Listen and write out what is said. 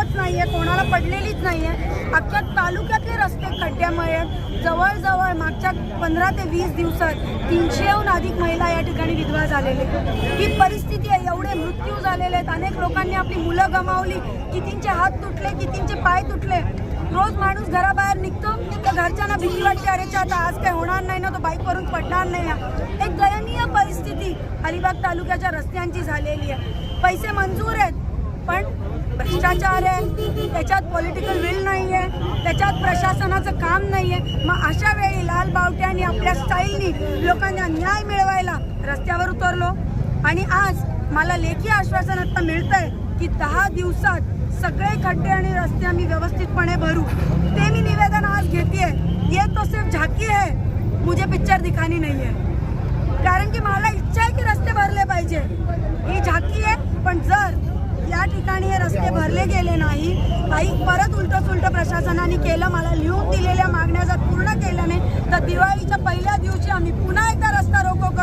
दुखापत नाहीये, कोणाला पडलेलीच नाहीये। अख्ख्या तालुक्यातले रस्ते खड्ड्यामुळे जवळजवळ मागच्या 15 ते 20 दिवसात 300हून अधिक महिला या ठिकाणी विधवा झालेले। ही परिस्थिती आहे, एवढे मृत्यू झालेले आहेत, अनेक लोकांनी आपली मुलं गमावली, कितींचे हात तुटले, कितींचे पाय तुटले। रोज माणूस घराबाहेर निघतो तर घरच्यांना भीती वाटते, अरे आता आज काय होणार नाही ना, तो बाईकवरून पडणार नाही ना। एक दयनीय परिस्थिती अलिबाग तालुक्याच्या रस्त्यांची झालेली आहे। पैसे मंजूर आहेत पण भ्रष्टाचार आहे, त्याच्यात पॉलिटिकल विल नाही आहे, त्याच्यात प्रशासनाचं काम नाही आहे। मग अशा वेळी लाल बावट्यांनी आपल्या स्टाईलनी लोकांना न्याय मिळवायला रस्त्यावर उतरलो आणि आज मला लेखी आश्वासन आता मिळतंय की 10 दिवसात सगळे खड्डे आणि रस्ते आम्ही व्यवस्थितपणे भरू। ते मी निवेदन आज घेतेय। ये तो सिर्फ झाकी है, मुझे पिक्चर दिखानी नहीं है, कारण की मला इच्छा आहे की रस्ते भरले पाहिजे। ही झाकी आहे, पण जर या ठिकाणी हे रस्ते भरले गेले नाही, काही परत उलट सुलट प्रशासनाने केलं, मला लिहून दिलेल्या मागण्या जर पूर्ण केल्या नाही तर दिवाळीच्या पहिल्या दिवशी आम्ही पुन्हा एकदा रस्ता रोको करू।